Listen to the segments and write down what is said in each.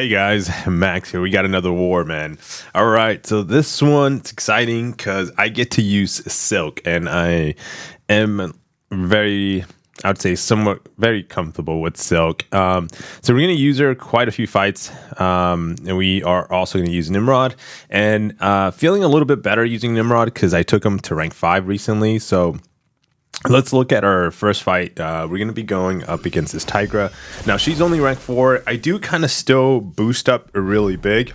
Hey guys, Max here. We got another war, man. All right, so this one's exciting because I get to use Silk, and I am I would say, somewhat very comfortable with Silk. So we're going to use her quite a few fights, and we are also going to use Nimrod, and feeling a little bit better using Nimrod because I took him to rank 5 recently, so let's look at our first fight. We're going to be going up against this Tigra. Now, she's only rank 4. I do kind of still boost up really big.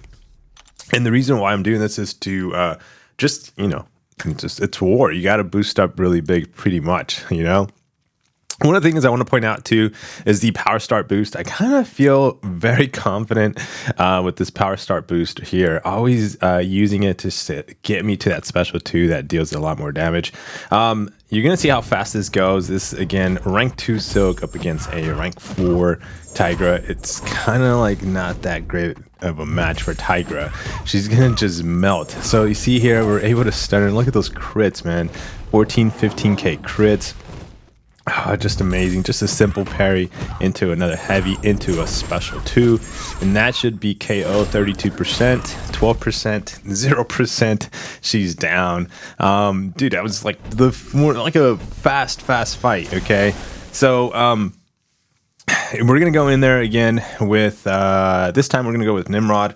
And the reason why I'm doing this is to it's war. You got to boost up really big pretty much, One of the things I want to point out too is the power start boost. I kind of feel very confident with this power start boost here, always using it to get me to that special 2 that deals a lot more damage. You're going to see how fast this goes. This, again, rank 2 Silk up against a rank 4 Tigra. It's kind of like not that great of a match for Tigra. She's going to just melt. So you see here, we're able to stun her. Look at those crits, man. 14, 15k crits. Oh, just amazing. Just a simple parry into another heavy into a special 2, and that should be KO. 32%, 12%, 0%. She's down. Dude, that was like more like a fast fight. Okay, so we're gonna go in there again with this time we're gonna go with Nimrod.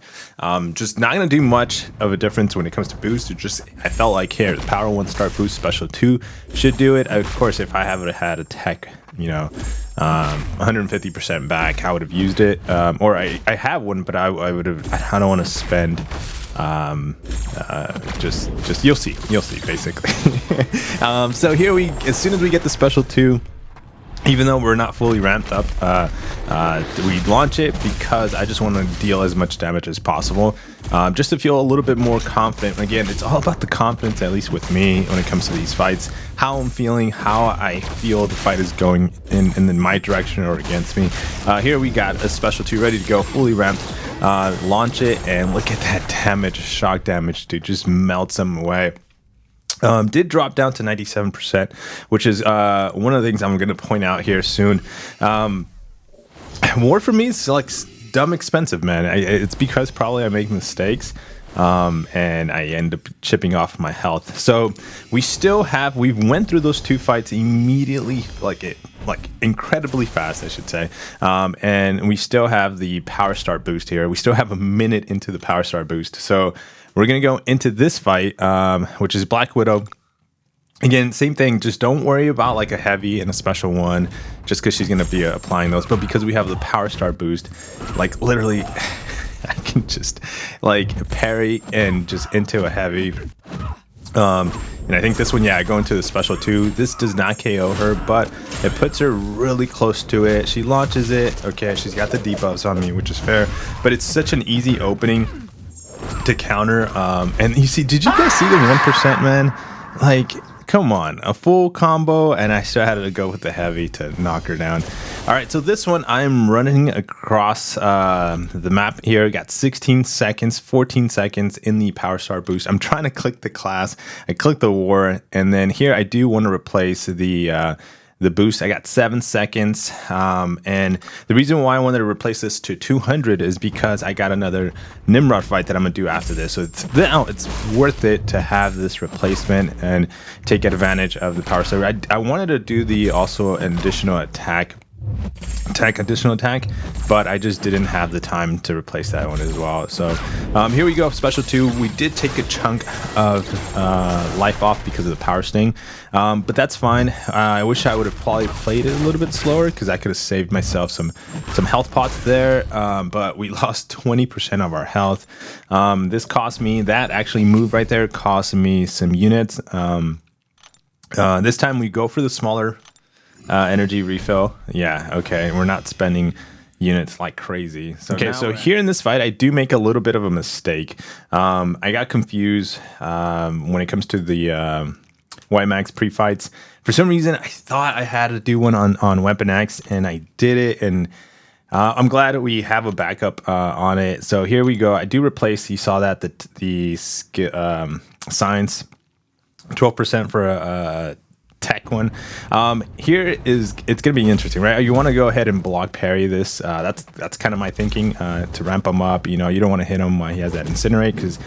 Just not gonna do much of a difference when it comes to boost. I felt like here the power 1 start boost special 2 should do it. Of course, if I haven't had a tech 150% back, I would have used it, or I have one, but I would have. I don't want to spend just you'll see basically. So here as soon as we get the special 2, even though we're not fully ramped up, we launch it because I just want to deal as much damage as possible, just to feel a little bit more confident. Again, it's all about the confidence, at least with me, when it comes to these fights. How I'm feeling, how I feel the fight is going in my direction or against me. Here we got a special 2 ready to go, fully ramped. Launch it, and look at that damage, shock damage, dude. Just melts them away. Did drop down to 97%, which is one of the things I'm going to point out here soon. War for me is like dumb expensive, man. It's because probably I make mistakes, and I end up chipping off my health. So we went through those 2 fights immediately, like incredibly fast, I should say. And we still have the power start boost here. We still have a minute into the power start boost. So we're going to go into this fight, which is Black Widow. Again, same thing. Just don't worry about like a heavy and a special 1 just because she's going to be applying those. But because we have the power start boost, like literally I can just like parry and just into a heavy. And I think this one, I go into the special 2. This does not KO her, but it puts her really close to it. She launches it. Okay, she's got the debuffs on me, which is fair. But it's such an easy opening to counter. And you see, did you guys see the 1%, man? Like, come on, a full combo, and I still had to go with the heavy to knock her down. All right, so this one I'm running across the map here. Got 16 seconds, 14 seconds in the power start boost. I'm trying to click the class. I click the war, and then here I do want to replace the boost. I got 7 seconds, and the reason why I wanted to replace this to 200 is because I got another Nimrod fight that I'm gonna do after this. So it's worth it to have this replacement and take advantage of the power start. I wanted to do also an additional attack, but I just didn't have the time to replace that one as well. So here we go, special 2. We did take a chunk of life off because of the power sting, but that's fine. I wish I would have probably played it a little bit slower because I could have saved myself some health pots there, but we lost 20% of our health. This cost me, that actually move right there cost me some units. This time we go for the smaller energy refill. Yeah, okay. We're not spending units like crazy. So here in this fight, I do make a little bit of a mistake. I got confused when it comes to the White Max pre-fights. For some reason, I thought I had to do one on Weapon X, and I did it, and I'm glad that we have a backup on it. So here we go. I do replace, you saw that, the science, 12% for tech one. Here is, it's gonna be interesting, right? You want to go ahead and block parry this. That's kind of my thinking, to ramp him up. You know, you don't want to hit him while he has that incinerate, because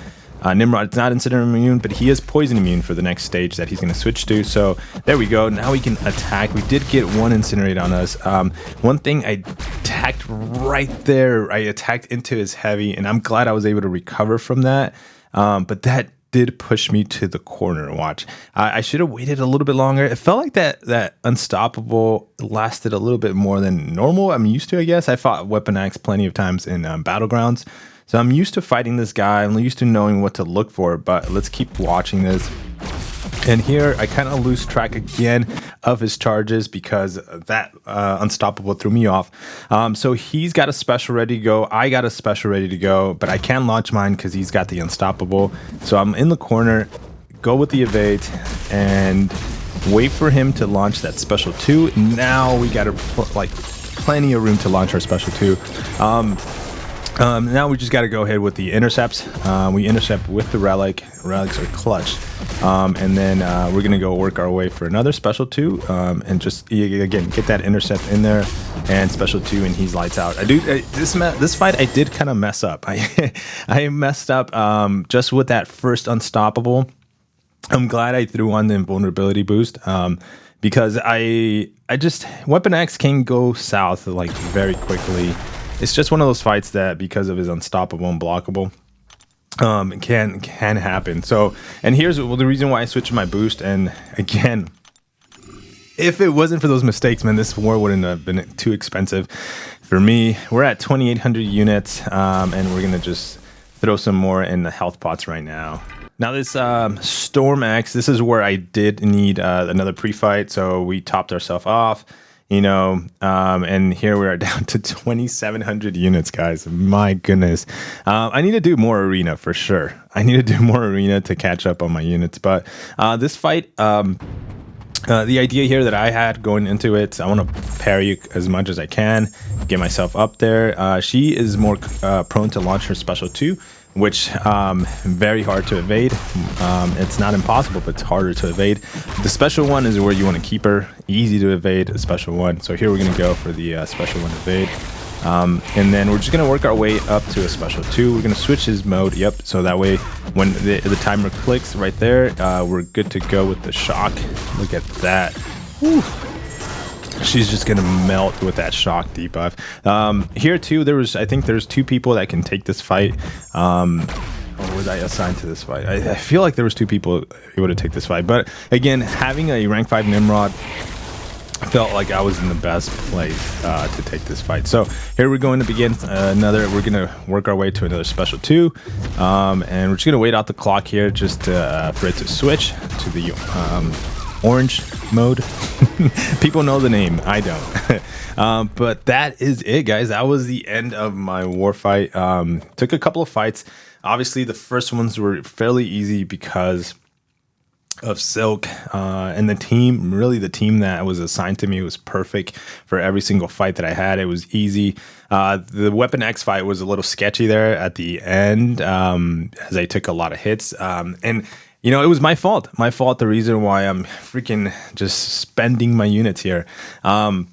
Nimrod's not incinerate immune, but he is poison immune for the next stage that he's going to switch to. So there we go. Now we can attack. We did get one incinerate on us. One thing, I attacked right there. I attacked into his heavy, and I'm glad I was able to recover from that. But that did push me to the corner. Watch. I should have waited a little bit longer. It felt like that unstoppable lasted a little bit more than normal. I'm used to, I guess. I fought Weapon X plenty of times in Battlegrounds. So I'm used to fighting this guy. I'm used to knowing what to look for, but let's keep watching this. And here I kind of lose track again of his charges because that unstoppable threw me off. So he's got a special ready to go. I got a special ready to go, but I can't launch mine because he's got the unstoppable. So I'm in the corner, go with the evade, and wait for him to launch that special 2. Now we got like plenty of room to launch our special 2. Now we just got to go ahead with the intercepts. We intercept with the relic. Relics are clutch. And then we're going to go work our way for another special 2. And just, again, get that intercept in there and special 2, and he's lights out. This fight, I did kind of mess up. I messed up just with that first unstoppable. I'm glad I threw on the invulnerability boost. Because Weapon X can go south like very quickly. It's just one of those fights that, because of his unstoppable and blockable, can happen. So, and here's the reason why I switched my boost. And again, if it wasn't for those mistakes, man, this war wouldn't have been too expensive for me. We're at 2,800 units, and we're gonna just throw some more in the health pots right now. Now this Storm X, this is where I did need another pre-fight, so we topped ourselves off. You know, and here we are down to 2,700 units, guys. My goodness. I need to do more arena for sure. I need to do more arena to catch up on my units. But this fight, the idea here that I had going into it, I want to parry as much as I can, get myself up there. She is more prone to launch her special 2, which very hard to evade. It's not impossible, but it's harder to evade. The special 1 is where you want to keep her. Easy to evade, a special 1. So here we're going to go for the special 1 evade. And then we're just going to work our way up to a special 2. We're going to switch his mode. Yep. So that way, when the timer clicks right there, we're good to go with the shock. Look at that. Whew. She's just gonna melt with that shock debuff. Here too, I think there's 2 people that can take this fight. Or was I assigned to this fight? I feel like there was 2 people able to take this fight. But again, having a rank 5 Nimrod, I felt like I was in the best place to take this fight. So here we're going to begin we're gonna work our way to another special 2. And we're just gonna wait out the clock here just for it to switch to the orange mode. People know the name, I don't. But that is it, guys. That was the end of my war fight. Took a couple of fights. Obviously the first ones were fairly easy because of Silk, and the team that was assigned to me was perfect for every single fight that I had. It was easy. The Weapon X fight was a little sketchy there at the end, as I took a lot of hits, and you know, it was my fault. The reason why I'm freaking just spending my units here. Yeah,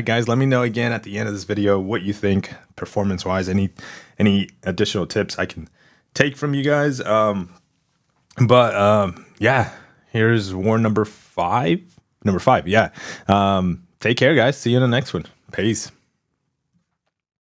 guys, let me know again at the end of this video what you think performance-wise. Any additional tips I can take from you guys. Yeah, here's war number 5. Yeah. Take care, guys. See you in the next one. Peace.